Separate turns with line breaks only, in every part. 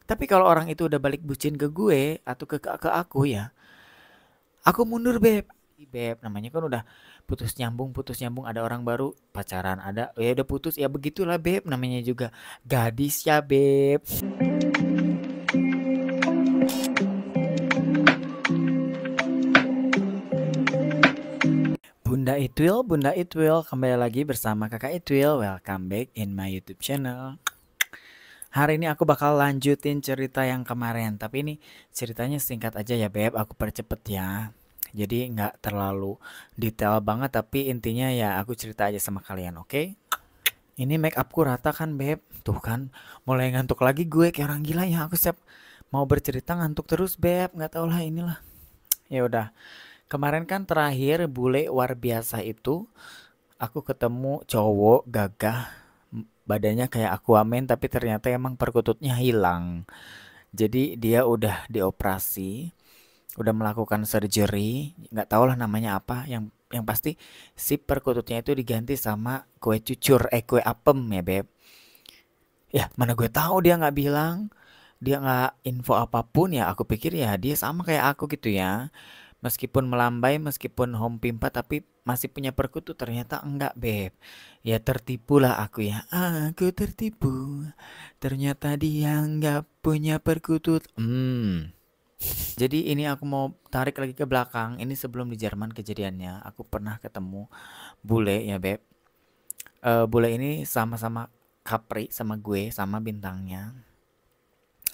Tapi kalau orang itu udah balik bucin ke gue atau ke aku ya, aku mundur beb. Beb, namanya kan udah putus nyambung ada orang baru pacaran ada ya udah putus ya begitulah beb namanya juga gadis ya beb. Bunda Itwil, kembali lagi bersama kakak Itwil. Welcome back in my YouTube channel. Hari ini aku bakal lanjutin cerita yang kemarin, tapi ini ceritanya singkat aja ya beb, aku percepet ya. Jadi nggak terlalu detail banget, tapi intinya ya aku cerita aja sama kalian, oke? Ini make upku rata kan beb, tuh kan mulai ngantuk lagi gue kayak orang gila ya. Aku siap mau bercerita ngantuk terus beb, nggak tau lah inilah. Ya udah, kemarin kan terakhir bule luar biasa itu, aku ketemu cowok gagah, badannya kayak Aquaman tapi ternyata emang perkututnya hilang. Jadi dia udah dioperasi, udah melakukan surgery, nggak tahu lah namanya apa. Yang pasti si perkututnya itu diganti sama kue cucur, kue apem ya beb. Ya mana gue tahu dia nggak bilang, dia nggak info apapun ya. Aku pikir ya dia sama kayak aku gitu ya. Meskipun melambai, meskipun home pimpa, tapi masih punya perkutut. Ternyata enggak, Beb. Ya tertipulah aku ya. Aku tertipu. Ternyata dia enggak punya perkutut. Jadi ini aku mau tarik lagi ke belakang. Ini sebelum di Jerman kejadiannya. Aku pernah ketemu bule ya, Beb. Bule ini sama-sama kapri sama gue, sama bintangnya.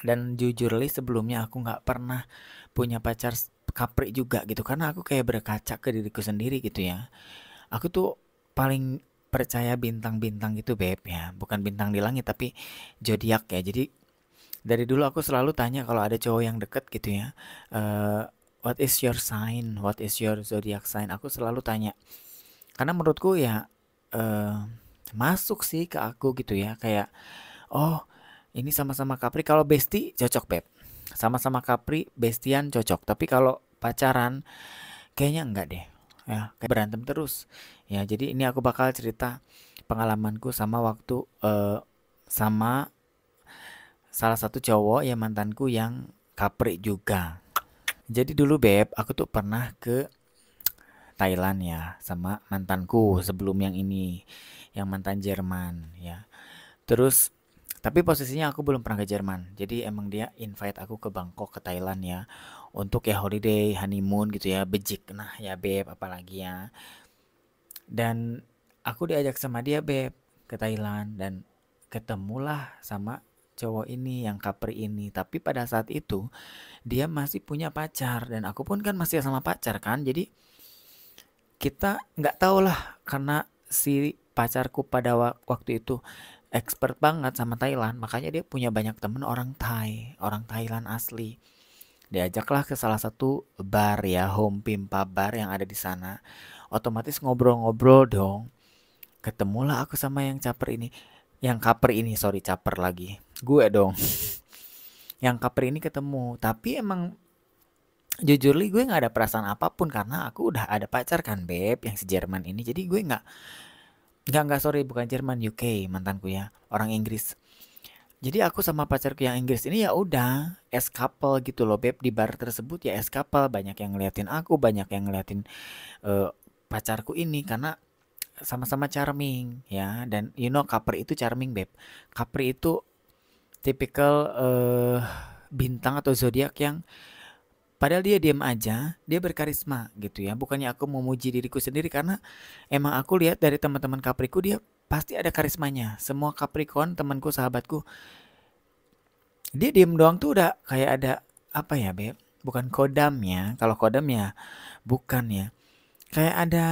Dan jujur li sebelumnya aku nggak pernah punya pacar kapri juga gitu karena aku kayak berkaca ke diriku sendiri gitu ya. Aku tuh paling percaya bintang-bintang gitu beb ya, bukan bintang di langit tapi zodiak ya. Jadi dari dulu aku selalu tanya kalau ada cowok yang deket gitu ya, eh what is your sign, what is your zodiac sign, aku selalu tanya karena menurutku ya eh masuk sih ke aku gitu ya, kayak oh ini sama-sama Capri, kalau bestie cocok beb, sama-sama Capri bestian cocok, tapi kalau pacaran kayaknya enggak deh ya, kayak berantem terus ya. Jadi ini aku bakal cerita pengalamanku sama waktu sama salah satu cowok ya, mantanku yang Capri juga. Jadi dulu beb aku tuh pernah ke Thailand ya sama mantanku sebelum yang ini, yang mantan Jerman ya. Terus tapi posisinya aku belum pernah ke Jerman. Jadi emang dia invite aku ke Bangkok, ke Thailand ya. Untuk ya holiday, honeymoon gitu ya. Bejik. Nah ya beb, apalagi ya. Dan aku diajak sama dia beb ke Thailand. Dan ketemulah sama cowok ini, yang Capri ini. Tapi pada saat itu dia masih punya pacar. Dan aku pun kan masih sama pacar kan. Jadi kita nggak tahu lah. Karena si pacarku pada waktu itu expert banget sama Thailand, makanya dia punya banyak temen orang Thai, orang Thailand asli. Diajaklah ke salah satu bar ya, home pimpa bar yang ada di sana. Otomatis ngobrol-ngobrol dong. Ketemulah aku sama yang caper ini, yang caper ini, sorry caper lagi. Gue dong. Yang caper ini ketemu, tapi emang jujur li gue nggak ada perasaan apapun karena aku udah ada pacar kan beb, yang si Jerman ini. Jadi gue nggak sorry, bukan Jerman, UK mantanku ya, orang Inggris. Jadi aku sama pacarku yang Inggris ini ya udah as couple gitu loh beb, di bar tersebut ya as couple, banyak yang ngeliatin aku, banyak yang ngeliatin eh, pacarku ini karena sama-sama charming ya. Dan you know Capri itu charming beb. Capri itu tipikal bintang atau zodiak yang padahal dia diam aja, dia berkarisma gitu ya. Bukannya aku memuji diriku sendiri karena emang aku lihat dari teman-teman Capriku dia pasti ada karismanya. Semua Capricorn temanku, sahabatku, dia diem doang tuh udah kayak ada apa ya beb, bukan kodam ya, kalau kodam ya bukan ya, kayak ada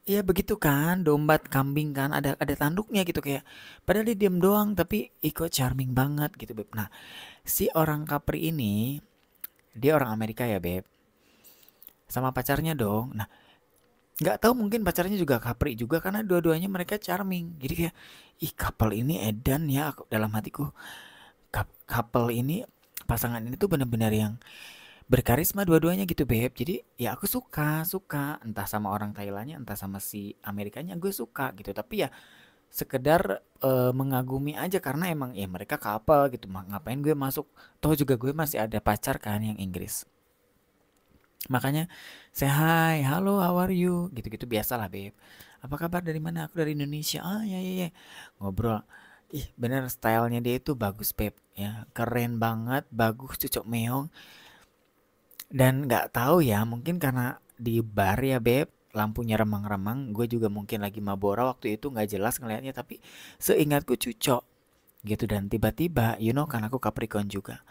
ya begitu kan, domba kambing kan, ada tanduknya gitu, kayak padahal dia diem doang tapi ikut charming banget gitu beb. Nah si orang Capri ini dia orang Amerika ya beb, sama pacarnya dong. Nah nggak tahu mungkin pacarnya juga Capri juga karena dua-duanya mereka charming, jadi kayak ih couple ini edan ya, dalam hatiku couple ini, pasangan ini tuh bener-bener yang berkarisma dua-duanya gitu beb. Jadi ya aku suka suka entah sama orang Thailandnya entah sama si Amerikanya, gue suka gitu. Tapi ya sekedar mengagumi aja karena emang ya mereka couple gitu. Ngapain gue masuk? Toh juga gue masih ada pacar kan yang Inggris. Makanya say hi, halo, how are you? Gitu-gitu biasalah, Beb. Apa kabar, dari mana? Aku dari Indonesia. Ah, ya ya ya. Ngobrol. Ih, bener stylenya dia itu bagus, Beb. Ya, keren banget, bagus, cocok meong. Dan nggak tahu ya, mungkin karena di bar ya, Beb, lampunya remang-remang. Gue juga mungkin lagi mabora waktu itu nggak jelas ngelihatnya, tapi seingatku cocok gitu. Dan tiba-tiba, you know kan aku Capricorn juga.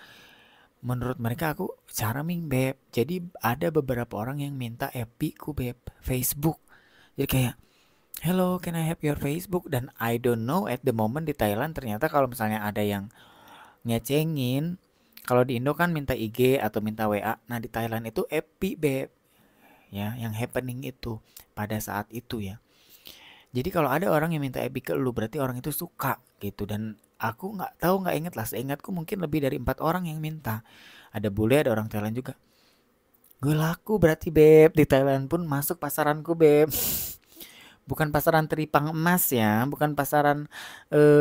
Menurut mereka aku charming, Beb. Jadi ada beberapa orang yang minta FB ku, Beb, Facebook. Jadi kayak, hello, can I have your Facebook? Dan I don't know at the moment di Thailand ternyata kalau misalnya ada yang ngecengin, kalau di Indo kan minta IG atau minta WA. Nah di Thailand itu FB, Beb. Ya, yang happening itu pada saat itu ya. Jadi kalau ada orang yang minta FB ke lu, berarti orang itu suka gitu. Dan aku nggak tahu, nggak inget lah. Seingatku mungkin lebih dari 4 orang yang minta. Ada bule, ada orang Thailand juga. Gue laku berarti, Beb. Di Thailand pun masuk pasaranku, Beb. Bukan pasaran teripang emas ya, bukan pasaran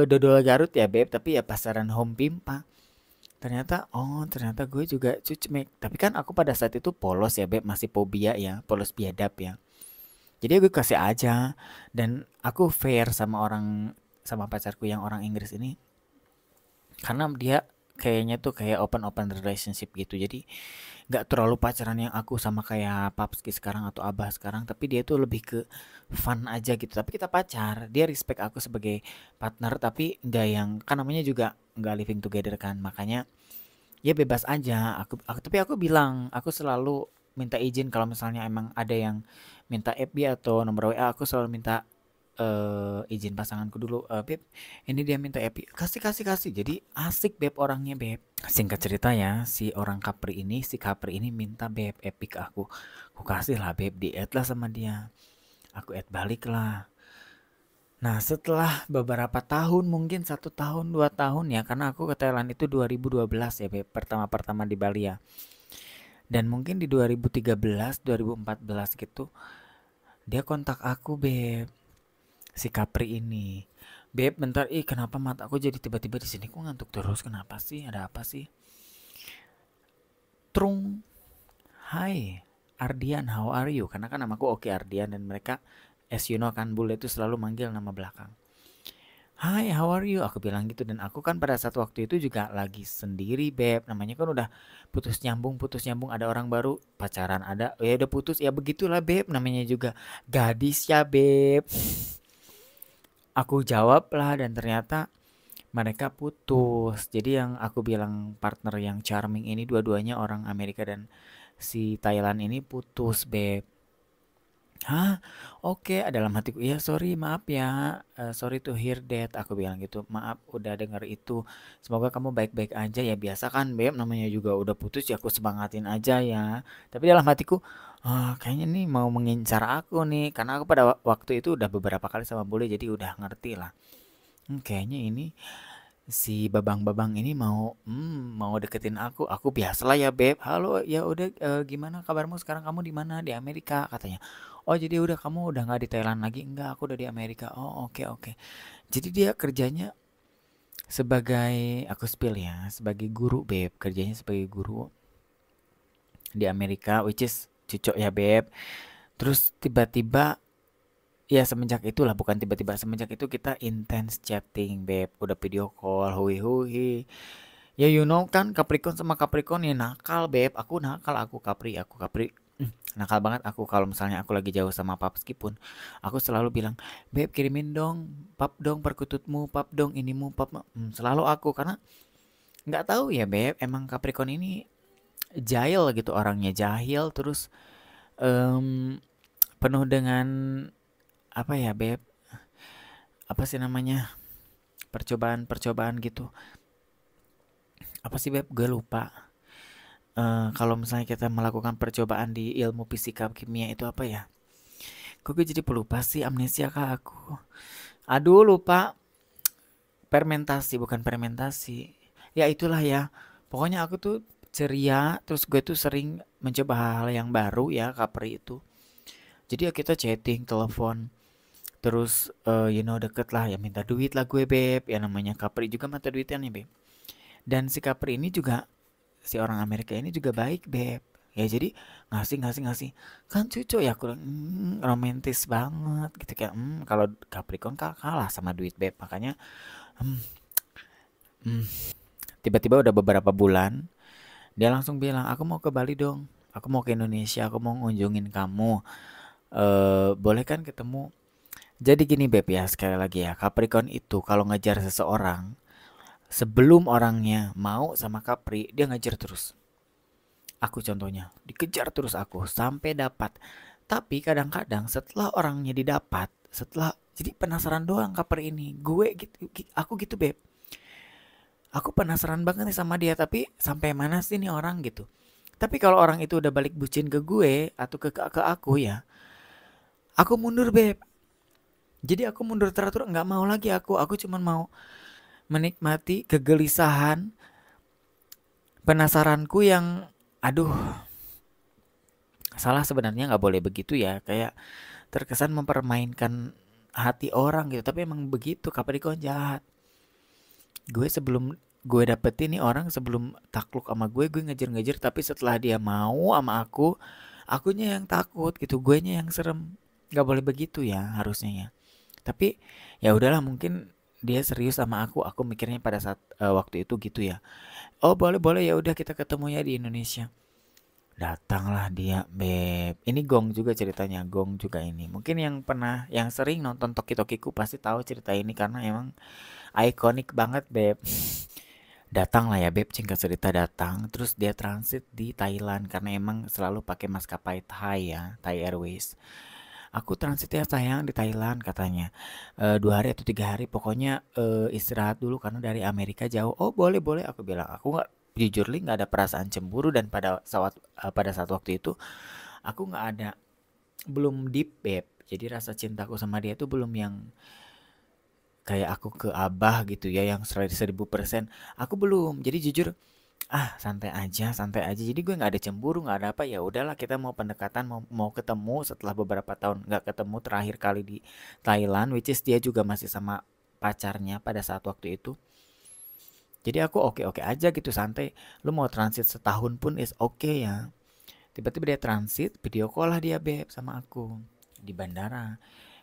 dodol Garut ya, Beb, tapi ya pasaran Home Pimpa. Ternyata, oh ternyata gue juga cucmek. Tapi kan aku pada saat itu polos ya, Beb, masih fobia ya, polos biadab ya. Jadi gue kasih aja, dan aku fair sama sama pacarku yang orang Inggris ini, karena dia kayaknya tuh kayak open relationship gitu. Jadi nggak terlalu pacaran yang aku sama kayak Papski sekarang atau Abah sekarang, tapi dia tuh lebih ke fun aja gitu. Tapi kita pacar, dia respect aku sebagai partner, tapi nggak yang, kan namanya juga nggak living together kan. Makanya ya bebas aja. Tapi aku bilang, aku selalu minta izin kalau misalnya emang ada yang minta FB atau nomor WA, aku selalu minta izin pasanganku dulu. Beb, ini dia minta FB. Kasih kasih kasih. Jadi asik, Beb, orangnya, Beb. Singkat cerita ya, si Capri ini minta, Beb, FB ke aku. Aku kasih lah, Beb, di add lah sama dia. Aku add balik lah. Nah, setelah beberapa tahun, mungkin 1 tahun, 2 tahun ya, karena aku ke Thailand itu 2012 ya, Beb, pertama-pertama di Bali ya. Dan mungkin di 2013, 2014 gitu, dia kontak aku, Beb, si Capri ini. Beb, bentar, kenapa mata aku jadi tiba-tiba di sini kok ngantuk terus? Kenapa sih? Ada apa sih? Trung, hai, Ardian, how are you? Karena kan namaku Oke Ardian, dan mereka, as you know kan, bule itu selalu manggil nama belakang. Hai, how are you? Aku bilang gitu, dan aku kan pada saat waktu itu juga lagi sendiri, Beb. Namanya kan udah putus nyambung, ada orang baru, pacaran ada, ya udah putus, ya begitulah, Beb. Namanya juga gadis ya, Beb. Aku jawab lah, dan ternyata mereka putus. Jadi yang aku bilang partner yang charming ini dua-duanya orang Amerika, dan si Thailand ini putus, Beb. Hah? Oke, dalam hatiku, iya sorry, maaf ya, sorry to hear that, aku bilang gitu. Maaf udah denger itu. Semoga kamu baik-baik aja ya. Biasa kan, Beb, namanya juga udah putus ya, aku semangatin aja ya. Tapi dalam hatiku, kayaknya nih mau mengincar aku nih, karena aku pada waktu itu udah beberapa kali sama bule, jadi udah ngerti lah. Kayaknya ini si babang-babang ini mau deketin aku. Aku biasalah ya, Beb. Halo, ya udah, gimana kabarmu sekarang? Kamu di mana? Di Amerika katanya. Oh, jadi udah kamu udah nggak di Thailand lagi? Enggak, aku udah di Amerika. Oh, oke oke. Jadi dia kerjanya sebagai, aku spill ya, sebagai guru, Beb. Kerjanya sebagai guru di Amerika, which is cocok ya, Beb. Terus tiba-tiba, ya semenjak itulah, bukan tiba-tiba, semenjak itu kita intens chatting, Beb. Udah video call, hui hui. Ya you know kan, Capricorn sama Capricorn ya nakal, Beb. Aku nakal, aku Capri. Nakal banget aku kalau misalnya aku lagi jauh sama Papski pun. Aku selalu bilang, Beb kirimin dong, pap dong perkututmu, pap dong inimu, pap. Selalu aku, karena nggak tahu ya, Beb. Emang Capricorn ini jahil gitu, orangnya jahil, terus em, penuh dengan apa ya, Beb? Apa sih namanya? Percobaan-percobaan gitu. Apa sih, Beb? Gue lupa. Kalau misalnya kita melakukan percobaan di ilmu fisika kimia itu apa ya? Kok gue jadi pelupa sih, amnesia kah aku? Aduh, lupa. Fermentasi, bukan fermentasi. Ya itulah ya. Pokoknya aku tuh ceria, terus gue tuh sering mencoba hal-hal yang baru ya, Capri itu. Jadi ya kita chatting, telepon. Terus deket lah ya, minta duit lah gue beb. Ya namanya Capri juga minta duitnya nih beb. Dan si Capri ini juga, si orang Amerika ini juga baik beb. Ya jadi ngasih ngasih ngasih kan cucu ya, aku bilang, romantis banget gitu kayak, kalau Capricorn kalah sama duit beb. Makanya hmm, hmm. Tiba-tiba udah beberapa bulan dia langsung bilang, aku mau ke Bali dong, aku mau ke Indonesia, aku mau ngunjungin kamu, boleh kan ketemu. Jadi gini beb ya, sekali lagi ya, Capricorn itu kalau ngejar seseorang, sebelum orangnya mau sama Capri, dia ngejar terus. Aku contohnya, dikejar terus aku sampai dapat. Tapi kadang-kadang setelah orangnya didapat, setelah jadi penasaran doang Capri ini, gue gitu, aku gitu beb. Aku penasaran banget nih sama dia, tapi sampai mana sih nih orang gitu. Tapi kalau orang itu udah balik bucin ke gue atau ke aku ya, aku mundur beb. Jadi aku mundur teratur, nggak mau lagi aku cuma mau menikmati kegelisahan, penasaranku yang, aduh, salah sebenarnya nggak boleh begitu ya, kayak terkesan mempermainkan hati orang gitu, tapi emang begitu, Capricorn jahat. Gue sebelum gue dapetin nih orang, sebelum takluk sama gue ngejar-ngejar, tapi setelah dia mau sama akunya yang takut gitu, guenya yang serem. Nggak boleh begitu ya harusnya ya. Tapi ya udahlah, mungkin dia serius sama aku mikirnya pada saat waktu itu gitu ya. Oh boleh boleh, ya udah kita ketemu ya di Indonesia. Datanglah dia beb. Ini Gong juga ceritanya, Gong juga ini. Mungkin yang sering nonton Toki Tokiku pasti tahu cerita ini karena emang ikonik banget beb. Datang lah ya beb, singkat cerita datang. Terus dia transit di Thailand karena emang selalu pakai maskapai Thai ya, Thai Airways. Aku transit ya sayang di Thailand katanya. 2 hari atau 3 hari, pokoknya istirahat dulu karena dari Amerika jauh. Oh boleh boleh, aku bilang. Aku nggak, jujur li nggak ada perasaan cemburu, dan pada saat waktu itu aku nggak ada, belum deep beb. Jadi rasa cintaku sama dia tuh belum yang kayak aku ke Abah gitu ya, yang 1000%. Aku belum. Jadi jujur, santai aja santai aja, jadi gue nggak ada cemburu, nggak ada apa. Ya udahlah, kita mau pendekatan, mau ketemu setelah beberapa tahun nggak ketemu, terakhir kali di Thailand, which is dia juga masih sama pacarnya pada saat waktu itu. Jadi aku oke oke aja gitu, santai. Lu mau transit setahun pun is oke ya. Tiba-tiba dia transit, video call lah dia beb sama aku di bandara.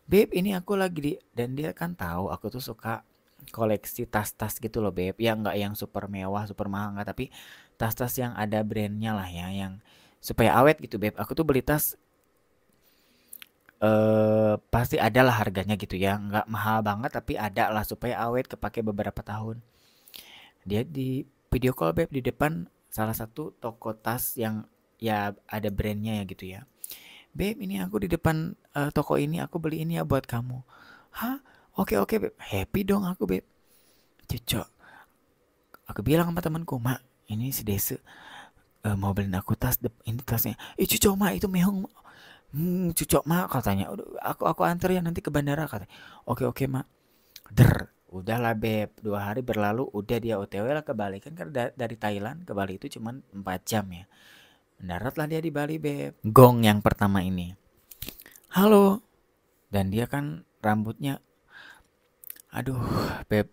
Beb ini aku lagi di, dan dia kan tahu aku tuh suka koleksi tas-tas gitu loh beb. Ya nggak yang super mewah, super mahal nggak, tapi tas-tas yang ada brandnya lah ya, yang supaya awet gitu beb. Aku tuh beli tas pasti ada lah harganya gitu ya, nggak mahal banget tapi ada lah supaya awet kepake beberapa tahun. Dia di video call beb di depan salah satu toko tas yang ya ada brandnya ya gitu ya. Beb ini aku di depan toko ini, aku beli ini ya buat kamu. Hah? Oke oke beb. Happy dong aku beb. Cocok. Aku bilang sama temanku, mak, ini si Dese mau beliin aku tas, ini tasnya. Cocok mak, itu mehong. Cocok mak katanya. Udah, aku antar ya nanti ke bandara katanya. Oke oke mak. Udahlah beb. 2 hari berlalu, udah dia OTW lah ke Bali, kan karena dari Thailand ke Bali itu cuman 4 jam ya. Mendaratlah dia di Bali beb. Gong yang pertama ini. Halo. Dan dia kan rambutnya, aduh beb,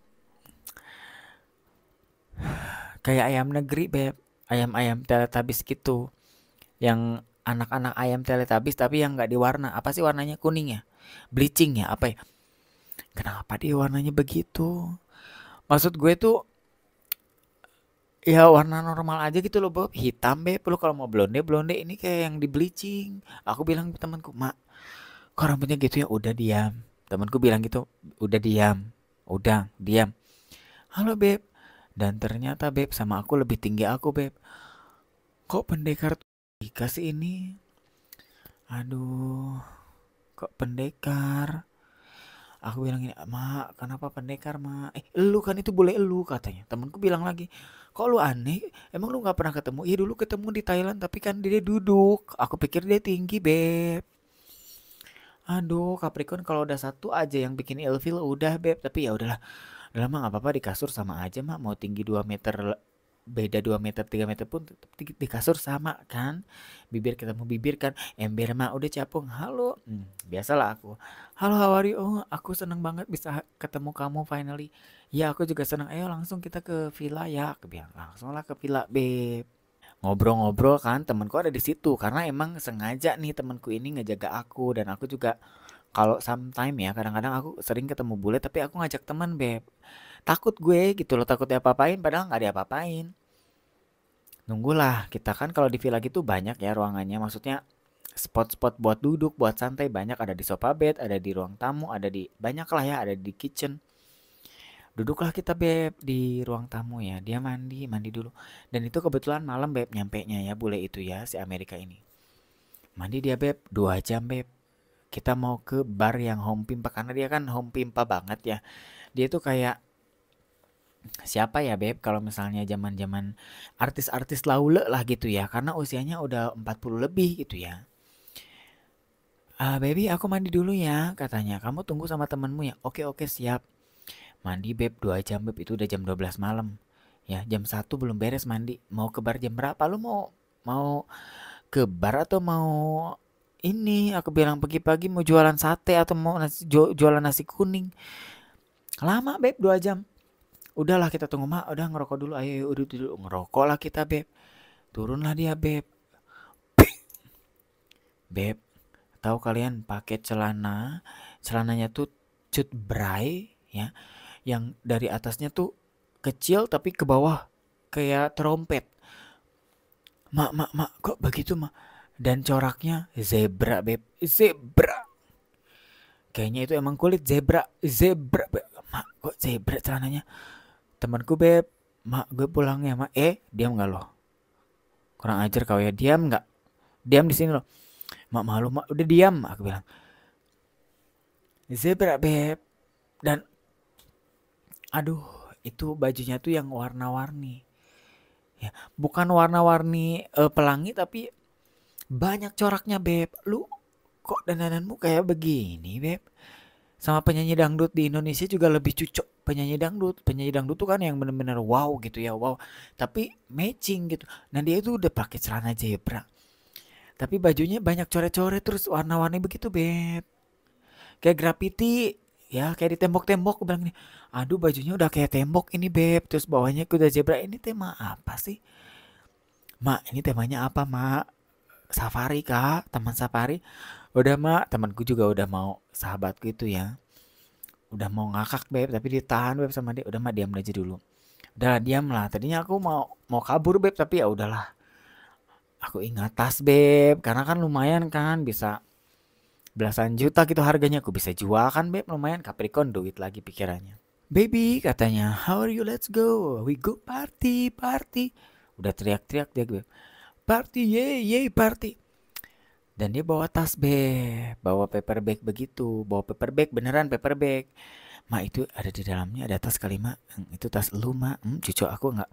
kayak ayam negeri beb, ayam-ayam Teletubbies gitu, yang anak-anak ayam Teletubbies tapi yang nggak diwarna. Apa sih warnanya, kuning ya, bleaching ya, apa ya, kenapa dia warnanya begitu? Maksud gue tuh ya warna normal aja gitu loh Bob, hitam beb. Lu kalau mau blonde blonde, ini kayak yang di bleaching. Aku bilang ke temanku, mak, kok rambutnya gitu ya? Udah diam. Temanku bilang gitu, udah diam, udah diam. Halo beb. Dan ternyata beb sama aku lebih tinggi aku beb. Kok pendekar tuh dikasih ini? Aduh, kok pendekar? Aku bilang gini, mak kenapa pendekar mak? Lu kan itu bule elu katanya. Temanku bilang lagi, kok lu aneh? Emang lu nggak pernah ketemu? Iya dulu ketemu di Thailand, tapi kan dia duduk. Aku pikir dia tinggi beb. Aduh, Capricorn kalau udah satu aja yang bikin ilfil udah beb. Tapi ya udahlah, udah lama nggak apa-apa, di kasur sama aja mak. Mau tinggi 2 meter beda 2 meter 3 meter pun tetep di kasur sama kan, bibir ketemu bibir kan, ember mah udah capung, "Halo," biasalah aku, "Halo, how are you? Oh, aku seneng banget bisa ketemu kamu finally." "Ya, aku juga senang, ayo langsung kita ke villa ya," aku bilang. Langsunglah ke villa, Beb. Ngobrol-ngobrol kan, temenku ada di situ karena emang sengaja nih temenku ini ngejaga aku, dan aku juga kalau sometime ya kadang-kadang aku sering ketemu bule tapi aku ngajak temen, Beb. Takut gue gitu loh, takut diapa-apain padahal nggak diapa-apain. Nunggulah kita kan, kalau di villa gitu banyak ya ruangannya, maksudnya spot-spot buat duduk, buat santai banyak, ada di sofa bed, ada di ruang tamu, ada di banyak lah ya, ada di kitchen. Duduklah kita, Beb, di ruang tamu ya. Dia mandi, mandi dulu. Dan itu kebetulan malam, Beb, nyampenya ya bule itu ya, si Amerika ini. Mandi dia, Beb, 2 jam, Beb. Kita mau ke bar yang home pimpa karena dia kan home pimpa banget ya. Dia tuh kayak siapa ya, Beb, kalau misalnya zaman-zaman artis-artis laule lah gitu ya, karena usianya udah 40 lebih gitu ya. "Ah, baby, aku mandi dulu ya," katanya. "Kamu tunggu sama temenmu ya." "Oke, oke, siap." Mandi, Beb, 2 jam, Beb, itu udah jam 12 malam. Ya, jam 1 belum beres mandi. Mau ke bar jam berapa? Lu mau mau ke bar atau mau ini? Aku bilang pagi-pagi mau jualan sate atau mau jualan nasi kuning. Lama, Beb, 2 jam. Udahlah kita tunggu, Mak. Udah ngerokok dulu. Ayo, yuk, duduk dulu. Ngerokok lah kita, Beb. Turunlah dia, Beb. Beb, tahu kalian pakai celananya tuh cut bray ya, yang dari atasnya tuh kecil tapi ke bawah kayak trompet. "Mak, mak, mak, kok begitu, mak?" Dan coraknya zebra, Beb. Zebra. Kayaknya itu emang kulit zebra. Zebra, Beb. "Mak, kok zebra celananya?" Temanku, Beb. "Mak, gue pulang ya, mak." Diam nggak lo? Kurang ajar kau ya. Diam nggak? Diam di sini lo. "Mak, malu, mak." "Udah diam," aku bilang. Zebra, Beb. Dan aduh, itu bajunya tuh yang warna-warni. Ya, bukan warna-warni pelangi tapi banyak coraknya, Beb. Lu kok dandananmu kayak begini, Beb? Sama penyanyi dangdut di Indonesia juga lebih cocok penyanyi dangdut. Penyanyi dangdut tuh kan yang bener-bener wow gitu ya, wow. Tapi matching gitu. Nah, dia itu udah pakai celana zebra. Tapi bajunya banyak coret-coret terus warna-warni begitu, Beb. Kayak graffiti. Ya, kayak di tembok-tembok. Aku bilang gini, "Aduh, bajunya udah kayak tembok ini, Beb." Terus bawahnya kuda zebra. Ini tema apa sih? "Mak, ini temanya apa, Mak? Safari kah? Taman safari?" "Udah, Mak." Temanku juga udah mau, sahabatku itu ya. Udah mau ngakak, Beb, tapi ditahan, Beb, sama dia. "Udah, Mak, diam aja dulu." Udah, diam lah. Tadinya aku mau mau kabur, Beb, tapi ya udahlah. Aku ingat tas, Beb, karena kan lumayan kan, bisa belasan juta gitu harganya. Aku bisa jual kan, Beb, lumayan. Capricorn duit lagi pikirannya. "Baby," katanya, "how are you? Let's go. We go party, party." Udah teriak-teriak dia, Beb. "Party, yay, yay, party." Dan dia bawa tas, Beb. Bawa paper bag begitu. Bawa paper bag, beneran paper bag. "Ma, itu ada di dalamnya, ada tas kali, Ma." Itu tas lu, Ma." Cucu aku nggak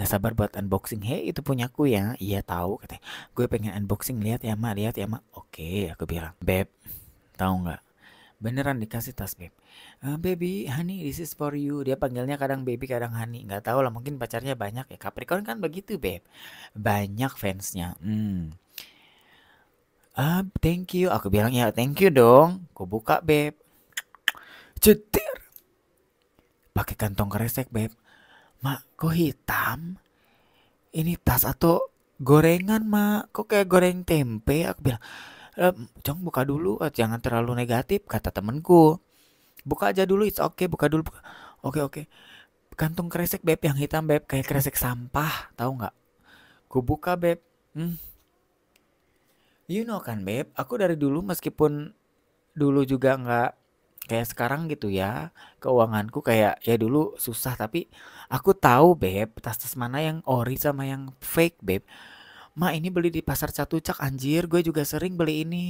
sabar buat unboxing." "Hei, itu punyaku ya." "Iya tahu," katanya. "Gue pengen unboxing, lihat ya, Ma, lihat ya, Ma." "Oke," aku bilang. Beb, tahu nggak? Beneran dikasih tas, Beb. "Baby, honey, this is for you." Dia panggilnya kadang baby, kadang honey. Nggak tahu lah, mungkin pacarnya banyak ya. Capricorn kan begitu, Beb. Banyak fansnya. Thank you." Aku bilang ya thank you dong. Ku buka, Beb. Cetir. Pakai kantong kresek, Beb. "Mak, kok hitam? Ini tas atau gorengan, Mak? Kok kayak goreng tempe?" Aku bilang, "Jong, buka dulu, jangan terlalu negatif," kata temenku. "Buka aja dulu, it's okay, buka dulu." Buka. "Oke, oke." Kantong kresek, Beb, yang hitam, Beb, kayak kresek sampah, tahu nggak? Ku buka, Beb. You know kan, Beb, aku dari dulu meskipun dulu juga nggak kayak sekarang gitu ya, keuanganku kayak ya dulu susah, tapi aku tahu, Beb, tas-tas mana yang ori sama yang fake, Beb. "Ma, ini beli di pasar Catu Cak, anjir, gue juga sering beli ini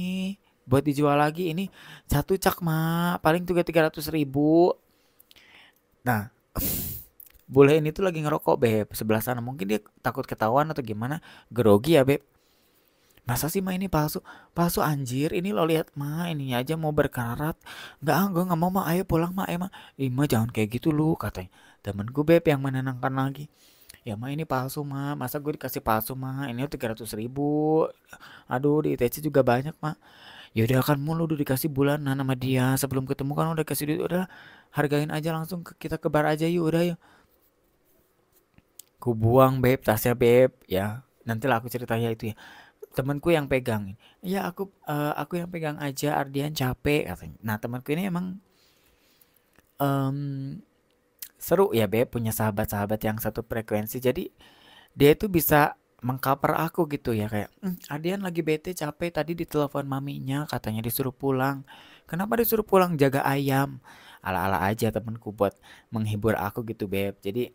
buat dijual lagi. Ini Catu Cak, Ma, paling juga 300.000." Nah, bule ini tuh lagi ngerokok, Beb, sebelah sana. Mungkin dia takut ketahuan atau gimana, grogi ya, Beb. "Masa sih, Ma, ini palsu?" "Palsu, anjir, ini lo lihat, Ma, ininya aja mau berkarat." "Nggak, gue nggak mau, Ma, ayo pulang, Ma, Ma." "Ih, Ma, jangan kayak gitu lu," katanya temenku, Beb, yang menenangkan lagi. Ya mah ini palsu mah, masa gue dikasih palsu mah, ini 300.000. Aduh di ITC juga banyak mah. Ya udah kan mulu udah dikasih bulanan sama dia, sebelum ketemu kan udah kasih duit, udah hargain aja langsung, kita ke bar aja yuk, udah yuk. Ku buang beb tasnya beb ya, nanti lah aku ceritanya itu ya. Temanku yang pegang, ya aku yang pegang aja, Ardian capek katanya. Nah temanku ini emang em, seru ya beb, punya sahabat-sahabat yang satu frekuensi, jadi dia itu bisa mengcover aku gitu ya, kayak Ardian lagi bete capek tadi ditelepon maminya katanya disuruh pulang. Kenapa disuruh pulang? Jaga ayam. Ala-ala aja temenku buat menghibur aku gitu beb. Jadi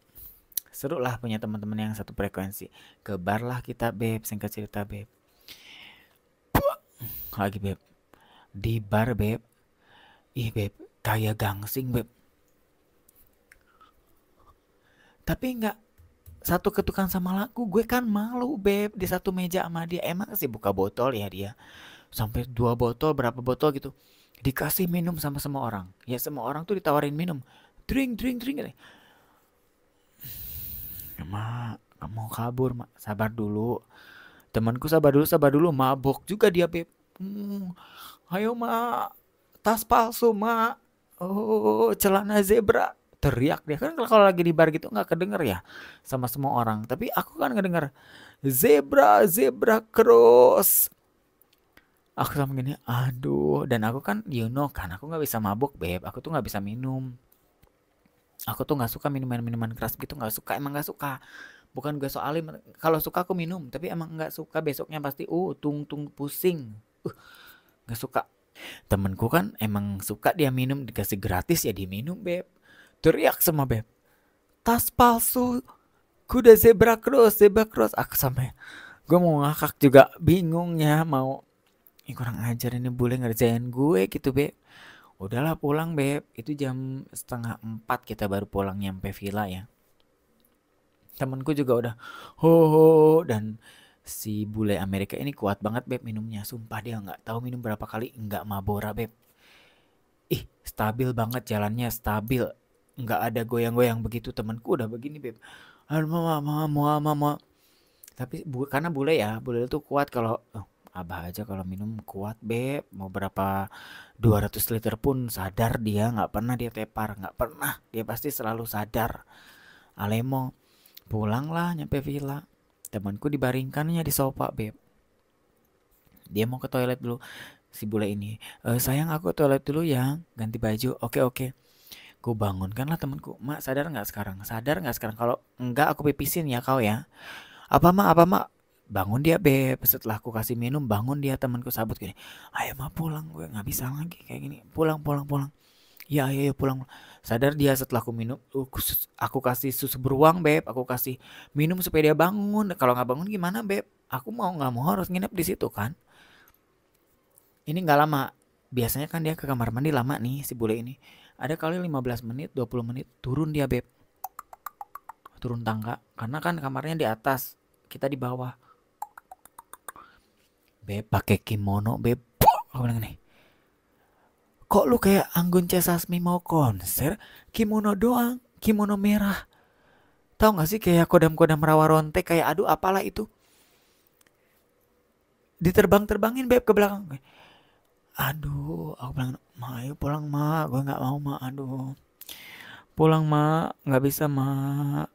seru lah punya teman-teman yang satu frekuensi. Ke bar lah kita beb, singkat cerita beb. Lagi beb, di bar beb, ih beb, kayak gangsing beb, tapi nggak satu ketukan sama lagu. Gue kan malu beb di satu meja sama dia, emang sih buka botol ya dia sampai 2 botol berapa botol gitu, dikasih minum sama semua orang ya, semua orang tuh ditawarin minum, drink drink drink gitu. Mak nggak mau kabur mak, sabar dulu temanku, sabar dulu, mabok juga dia beb. Hmm, ayo mak, tas palsu mak, oh celana zebra, teriak dia kan. Kalau lagi di bar gitu nggak kedenger ya sama semua orang, tapi aku kan ngedenger zebra zebra cross. Aku sama gini, aduh, dan aku kan you know kan aku nggak bisa mabuk beb, aku tuh nggak bisa minum, aku tuh nggak suka minuman keras gitu, nggak suka, emang nggak suka. Bukan gue soalin, kalau suka aku minum, tapi emang nggak suka, besoknya pasti tung tung pusing, nggak suka. Temenku kan emang suka, dia minum dikasih gratis ya diminum beb, teriak sama beb, tas palsu, kuda zebra cross. Aku sampai gue mau ngakak juga, bingung ya mau, ini kurang ajar ini bule ngerjain gue gitu beb. Udahlah pulang beb, itu jam setengah 4 kita baru pulang nyampe villa ya. Temenku juga udah ho ho, dan si bule Amerika ini kuat banget beb minumnya, sumpah dia nggak tahu minum berapa kali nggak mabora beb. Ih stabil banget jalannya, stabil, nggak ada goyang-goyang begitu. Temenku udah begini beb, aduh mama mama mama mama. Tapi karena bule ya, bule itu kuat. Kalau abah aja kalau minum kuat beb, mau berapa 200 liter pun sadar dia, nggak pernah dia tepar, nggak pernah, dia pasti selalu sadar. Alemo, pulang lah nyampe villa, temanku dibaringkannya di sofa beb, dia mau ke toilet dulu. Si bule ini, sayang aku ke toilet dulu ya, ganti baju, oke oke. Gue bangunkan lah temanku, mak sadar nggak sekarang, sadar nggak sekarang, kalau enggak aku pipisin ya kau ya. Apa mak, bangun dia beb. Setelah aku kasih minum bangun dia, temanku sabut gini, ayo mak pulang, gue nggak bisa lagi kayak gini, pulang pulang pulang. Ya ayo, ayo pulang. Sadar dia setelah aku minum, aku kasih susu beruang beb, aku kasih minum supaya dia bangun. Kalau nggak bangun gimana beb, aku mau nggak mau harus nginep di situ kan. Ini nggak lama, biasanya kan dia ke kamar mandi lama nih si bule ini, ada kali 15 menit 20 menit turun dia beb, turun tangga, karena kan kamarnya di atas, kita di bawah beb, pakai kimono beb. Aku bilang nih, kok lu kayak Anggun C. Sasmi mau konser, kimono doang, kimono merah. Tahu nggak sih kayak kodam-kodam rawa ronte, kayak aduh apalah itu, diterbang-terbangin beb ke belakang. Aduh, aku bilang, ma ayo pulang ma, gue nggak mau ma, aduh, pulang ma, nggak bisa ma,